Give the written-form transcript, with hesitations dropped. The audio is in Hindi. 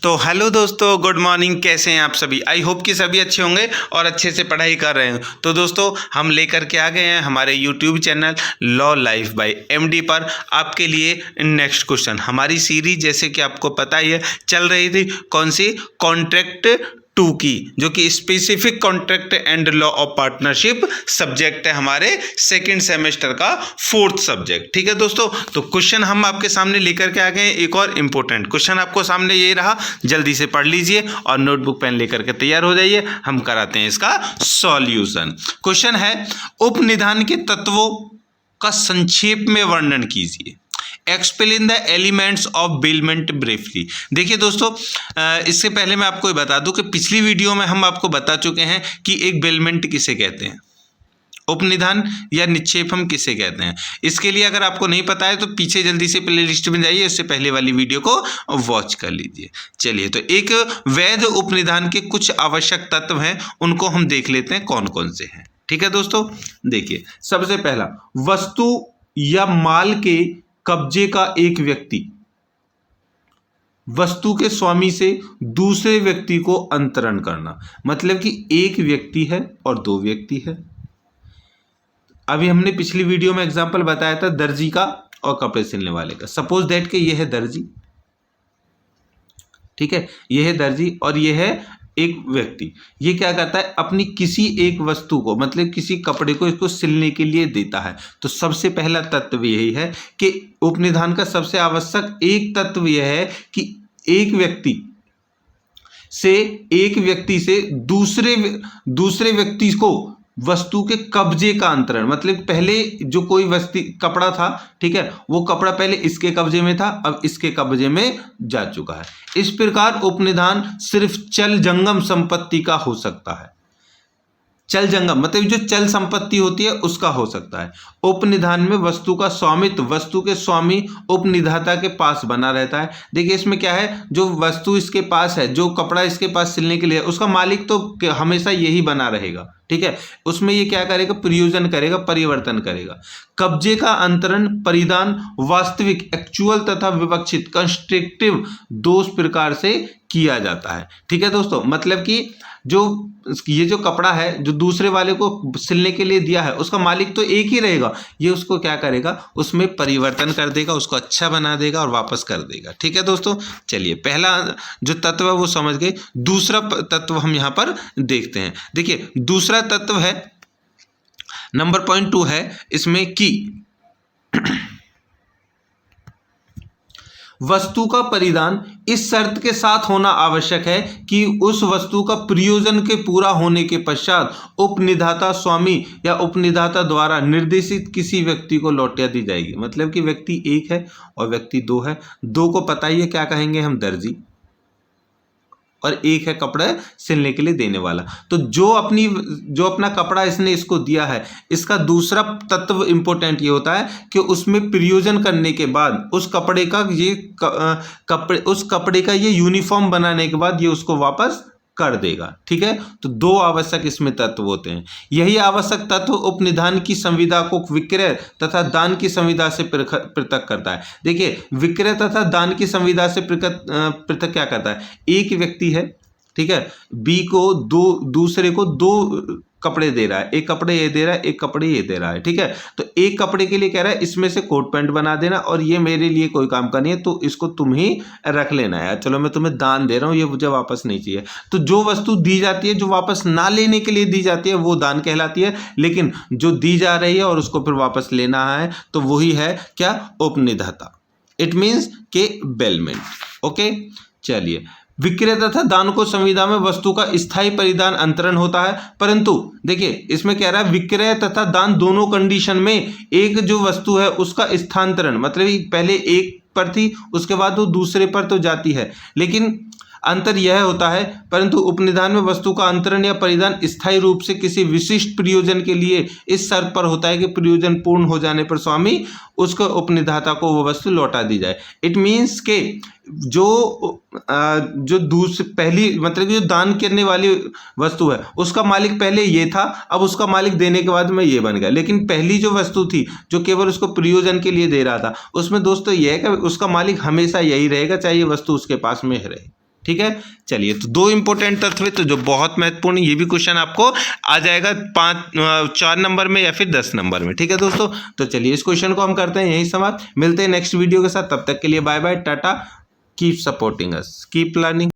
तो हेलो दोस्तों, गुड मॉर्निंग। कैसे हैं आप सभी? आई होप कि सभी अच्छे होंगे और अच्छे से पढ़ाई कर रहे हैं। तो दोस्तों, हम लेकर के आ गए हैं हमारे YouTube channel law life by MD पर आपके लिए नेक्स्ट क्वेश्चन। हमारी सीरीज जैसे कि आपको पता ही है चल रही थी कौन सी, कॉन्ट्रैक्ट 2 की, जो कि specific contract and law of partnership subject है हमारे सेकंड सेमेस्टर का 4th सब्जेक्ट। ठीक है दोस्तों, तो क्वेश्चन हम आपके सामने लेकर के आ गए हैं। एक और इम्पोर्टेंट क्वेश्चन आपको सामने ये रहा, जल्दी से पढ़ लीजिए और नोटबुक पेन लेकर के तैयार हो जाइए। हम कराते हैं इसका सॉल्यूशन। क्वेश्चन है, उपनिधान के तत्वों का संक्षेप में वर्णन कीजिए। Explain the elements of bailment briefly. देखिए दोस्तों, इससे पहले मैं आपको बता दूं कि पिछली वीडियो में हम आपको बता चुके हैं कि एक बेलमेंट किसे कहते हैं, उपनिधान या निक्षेप हम किसे कहते हैं। इसके लिए अगर आपको नहीं पता है तो पीछे जल्दी से प्ले लिस्ट में जाइए, इससे पहले वाली वीडियो को वॉच कर लीजिए। चलिए, तो एक वैध उपनिधान के कुछ आवश्यक तत्व हैं, उनको हम देख लेते हैं कौन कौन से हैं। ठीक है दोस्तों, देखिए सबसे पहला, वस्तु या माल के कब्जे का एक व्यक्ति वस्तु के स्वामी से दूसरे व्यक्ति को अंतरण करना। मतलब कि एक व्यक्ति है और दो व्यक्ति है। अभी हमने पिछली वीडियो में एग्जांपल बताया था दर्जी का और कपड़े सिलने वाले का। सपोज दैट कि ये है दर्जी, ठीक है, ये है दर्जी और ये है एक व्यक्ति। ये क्या करता है, अपनी किसी एक वस्तु को, मतलब किसी कपड़े को, इसको सिलने के लिए देता है। तो सबसे पहला तत्व यही है कि उपनिधान का सबसे आवश्यक एक तत्व यह है कि एक व्यक्ति से दूसरे व्यक्ति को वस्तु के कब्जे का अंतरण, मतलब पहले जो कोई वस्तु कपड़ा था, ठीक है, वो कपड़ा पहले इसके कब्जे में था, अब इसके कब्जे में जा चुका है। इस प्रकार उपनिधान सिर्फ चल जंगम संपत्ति का हो सकता है। चल जंगम मतलब जो चल संपत्ति होती है उसका हो सकता है। उपनिधान में वस्तु का स्वामित्व वस्तु के स्वामी उपनिधाता के पास बना रहता है। देखिए इसमें क्या है, जो वस्तु इसके पास है, जो कपड़ा इसके पास सिलने के लिए, उसका मालिक तो हमेशा यही बना रहेगा। ठीक है, उसमें ये क्या करेगा, प्रयोजन करेगा, परिवर्तन करेगा। कब्जे का अंतरण परिधान वास्तविक एक्चुअल तथा विवक्षित कंस्ट्रक्टिव दो प्रकार से किया जाता है। ठीक है दोस्तों, मतलब कि ये जो कपड़ा है जो दूसरे वाले को सिलने के लिए दिया है, उसका मालिक तो एक ही रहेगा। ये उसको क्या करेगा, उसमें परिवर्तन कर देगा, उसको अच्छा बना देगा और वापस कर देगा। ठीक है दोस्तों, चलिए पहला जो तत्व है वो समझ गए। दूसरा तत्व हम यहाँ पर देखते हैं। देखिए दूसरा तत्व है, नंबर पॉइंट 2 है इसमें कि वस्तु का परिधान इस शर्त के साथ होना आवश्यक है कि उस वस्तु का प्रयोजन के पूरा होने के पश्चात उपनिधाता स्वामी या उपनिधाता द्वारा निर्देशित किसी व्यक्ति को लौटा दी जाएगी। मतलब कि व्यक्ति एक है और व्यक्ति दो है। दो को पता ही है क्या कहेंगे हम, दर्जी, और एक है कपड़ा सिलने के लिए देने वाला। तो जो अपना कपड़ा इसने इसको दिया है, इसका दूसरा तत्व इंपॉर्टेंट ये होता है कि उसमें प्रयोजन करने के बाद उस कपड़े का ये यूनिफॉर्म बनाने के बाद ये उसको वापस कर देगा। ठीक है, तो दो आवश्यक इसमें तत्व होते हैं। यही आवश्यक तत्व उपनिधान की संविदा को विक्रय तथा दान की संविदा से पृथक करता है। देखिए विक्रय तथा दान की संविदा से पृथक क्या करता है, एक व्यक्ति है, ठीक है, बी को दूसरे को दो कपड़े दे रहा है, एक कपड़े ये दे रहा है, एक कपड़े ये दे रहा है। ठीक है, तो एक कपड़े के लिए कह रहा है इसमें से कोट पैंट बना देना और ये मेरे लिए कोई काम का नहीं है, तो इसको तुम ही रख लेना है। चलो मैं तुम्हें दान दे रहा हूँ, ये मुझे वापस नहीं चाहिए। तो जो वस्तु दी जाती है, जो वापस ना लेने के लिए दी जाती है, वो दान कहलाती है। लेकिन जो दी जा रही है और उसको फिर वापस लेना है, तो वही है क्या, उपनिधाता। इट मीन्स के बेलमेंट। ओके, चलिए विक्रय तथा दान को संविदा में वस्तु का स्थायी परिधान अंतरण होता है। परंतु देखिए इसमें कह रहा है विक्रय तथा दान दोनों कंडीशन में एक जो वस्तु है उसका स्थानांतरण, मतलब पहले एक पर थी उसके बाद वो दूसरे पर तो जाती है, लेकिन अंतर यह होता है, परंतु उपनिधान में वस्तु का अंतरण या परिधान स्थायी रूप से किसी विशिष्ट प्रयोजन के लिए इस शर्त पर होता है कि प्रयोजन पूर्ण हो जाने पर स्वामी उसको उपनिधाता को वो वस्तु लौटा दी जाए। इट मीन्स के जो पहली मतलब जो दान करने वाली वस्तु है उसका मालिक पहले ये था, अब उसका मालिक देने के बाद में ये बन गया। लेकिन पहली जो वस्तु थी जो केवल उसको प्रयोजन के लिए दे रहा था, उसमें दोस्तों ये है कि उसका मालिक हमेशा यही रहेगा, चाहे ये वस्तु उसके पास में रहे। ठीक है। चलिए, तो 2 इंपॉर्टेंट तत्व तो जो बहुत महत्वपूर्ण, ये भी क्वेश्चन आपको आ जाएगा 4 नंबर में या फिर 10 नंबर में, ठीक है दोस्तों। तो चलिए, इस क्वेश्चन को हम करते हैं यही समाप्त। मिलते हैं नेक्स्ट वीडियो के साथ, तब तक के लिए bye bye, tata, keep supporting us, keep learning.